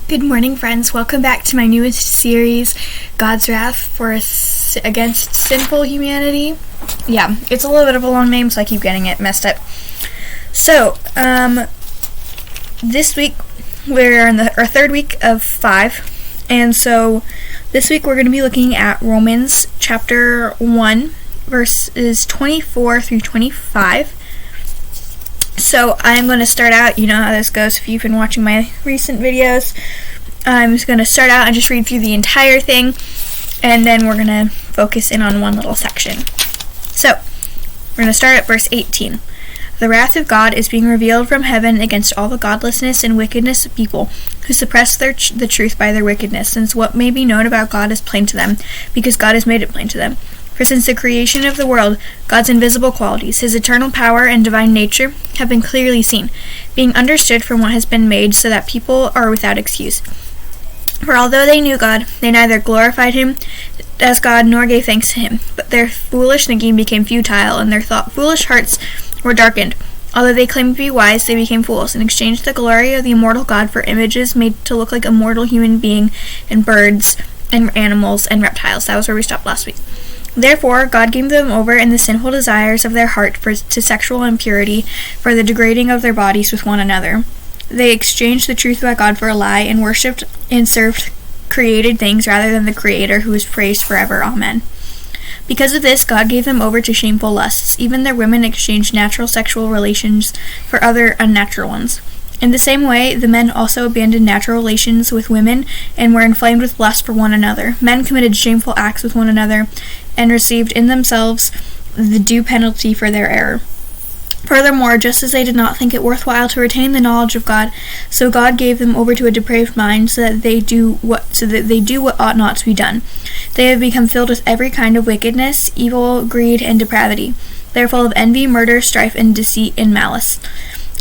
Good morning, friends. Welcome back to my newest series, God's Wrath against Sinful Humanity. Yeah, it's a little bit of a long name, so I keep getting it messed up. So, this week we're in our third week of 5, and so this week we're going to be looking at Romans chapter 1, verses 24 through 25. So I'm going to start out, you know how this goes if you've been watching my recent videos. I'm just going to start out and just read through the entire thing, and then we're going to focus in on one little section. So, we're going to start at verse 18. The wrath of God is being revealed from heaven against all the godlessness and wickedness of people who suppress the truth by their wickedness, since what may be known about God is plain to them, because God has made it plain to them. For since the creation of the world, God's invisible qualities, his eternal power and divine nature, have been clearly seen, being understood from what has been made, so that people are without excuse. For although they knew God, they neither glorified him as God nor gave thanks to him, but their foolish thinking became futile, and their foolish hearts were darkened. Although they claimed to be wise, they became fools, and exchanged the glory of the immortal God for images made to look like a mortal human being, and birds, and animals, and reptiles. That was where we stopped last week. Therefore, God gave them over in the sinful desires of their heart to sexual impurity, for the degrading of their bodies with one another. They exchanged the truth about God for a lie, and worshipped and served created things rather than the Creator, who is praised forever. Amen. Because of this, God gave them over to shameful lusts. Even their women exchanged natural sexual relations for other unnatural ones. In the same way, the men also abandoned natural relations with women and were inflamed with lust for one another. Men committed shameful acts with one another and received in themselves the due penalty for their error. Furthermore, just as they did not think it worthwhile to retain the knowledge of God, so God gave them over to a depraved mind, so that they do what ought not to be done. They have become filled with every kind of wickedness, evil, greed, and depravity. They are full of envy, murder, strife, and deceit, and malice.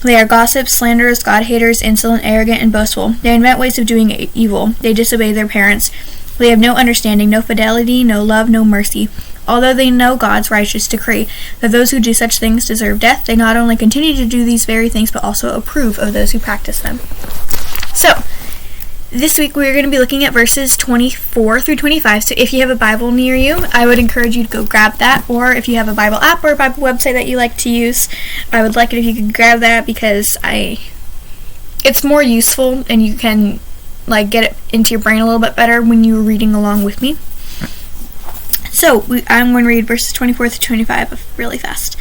They are gossips, slanderers, God-haters, insolent, arrogant, and boastful. They invent ways of doing evil. They disobey their parents. They have no understanding, no fidelity, no love, no mercy. Although they know God's righteous decree that those who do such things deserve death, they not only continue to do these very things, but also approve of those who practice them. So, this week we're going to be looking at verses 24 through 25. So if you have a Bible near you, I would encourage you to go grab that. Or if you have a Bible app or a Bible website that you like to use, I would like it if you could grab that, because it's more useful and you can get it into your brain a little bit better when you're reading along with me. So, I'm going to read verses 24 through 25 really fast.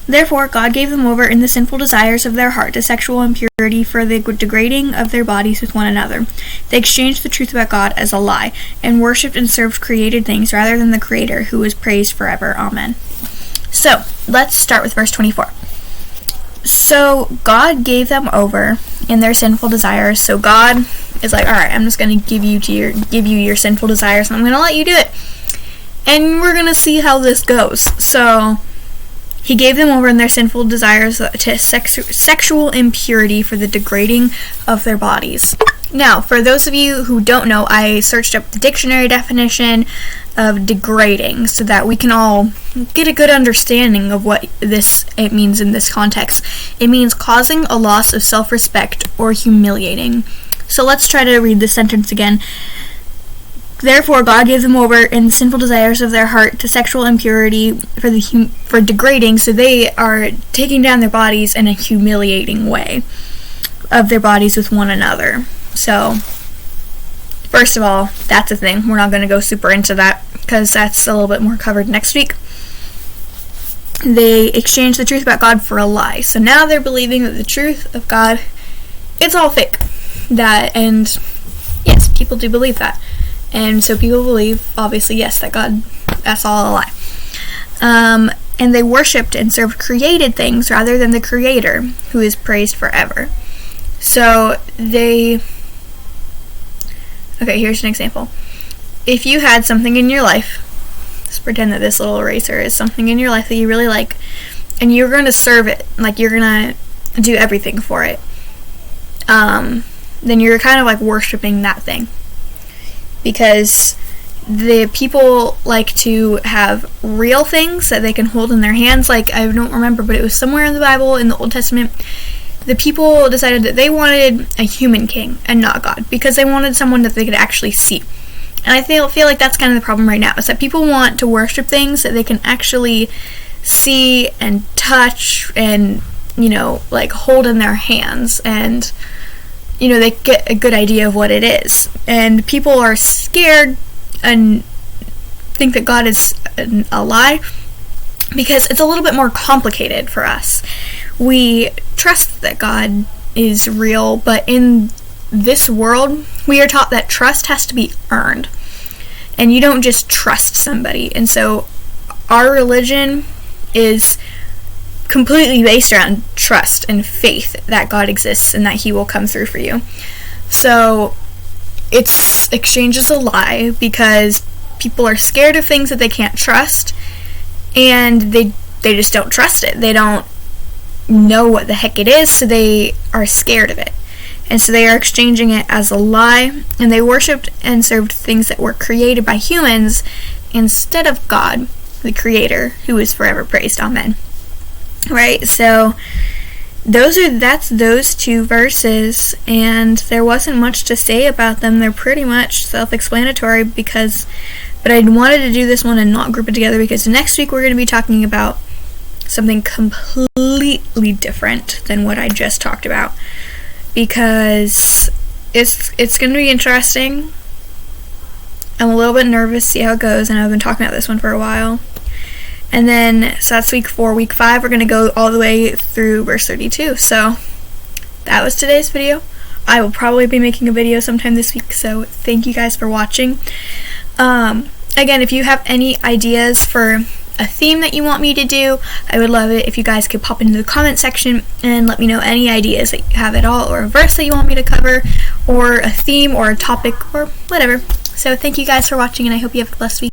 Therefore, God gave them over in the sinful desires of their heart to sexual impurity for the degrading of their bodies with one another. They exchanged the truth about God as a lie, and worshipped and served created things rather than the Creator, who is praised forever. Amen. So, let's start with verse 24. So, God gave them over in their sinful desires. So God is like, alright, I'm just going to give you your sinful desires, and I'm going to let you do it. And we're going to see how this goes. So, he gave them over in their sinful desires to sexual impurity for the degrading of their bodies. Now, for those of you who don't know, I searched up the dictionary definition of degrading so that we can all get a good understanding of what it means in this context. It means causing a loss of self-respect or humiliating. So let's try to read this sentence again. Therefore, God gave them over in the sinful desires of their heart to sexual impurity for degrading, so they are taking down their bodies in a humiliating way of their bodies with one another. So, first of all, that's a thing. We're not going to go super into that, because that's a little bit more covered next week. They exchanged the truth about God for a lie. So now they're believing that the truth of God, it's all fake. And yes, people do believe that. And so people believe, obviously, yes, that God, that's all a lie. And they worshipped and served created things rather than the Creator, who is praised forever. So okay, here's an example. If you had something in your life, let's pretend that this little eraser is something in your life that you really like, and you're going to serve it, you're going to do everything for it, then you're kind of worshipping that thing. Because the people like to have real things that they can hold in their hands. I don't remember, but it was somewhere in the Bible, in the Old Testament, the people decided that they wanted a human king and not God, because they wanted someone that they could actually see. And I feel like that's kind of the problem right now, is that people want to worship things that they can actually see and touch and, like hold in their hands, and, they get a good idea of what it is. And people are scared and think that God is a lie, because it's a little bit more complicated for us. We trust that God is real, but in this world, we are taught that trust has to be earned. And you don't just trust somebody. And so our religion is completely based around trust and faith that God exists and that he will come through for you. So exchange is a lie, because people are scared of things that they can't trust, and they just don't trust it. They don't know what the heck it is, so they are scared of it. And so they are exchanging it as a lie, and they worshipped and served things that were created by humans instead of God, the Creator, who is forever praised. Amen. Right, so that's those two verses, and there wasn't much to say about them. They're pretty much self-explanatory, but I wanted to do this one and not group it together, because next week we're going to be talking about something completely different than what I just talked about, because it's going to be interesting. I'm a little bit nervous to see how it goes, and I've been talking about this one for a while. And then, so that's week 4. Week 5, we're going to go all the way through verse 32. So, that was today's video. I will probably be making a video sometime this week, so thank you guys for watching. Again, if you have any ideas for a theme that you want me to do, I would love it if you guys could pop into the comment section and let me know any ideas that you have at all, or a verse that you want me to cover, or a theme, or a topic, or whatever. So, thank you guys for watching, and I hope you have a blessed week.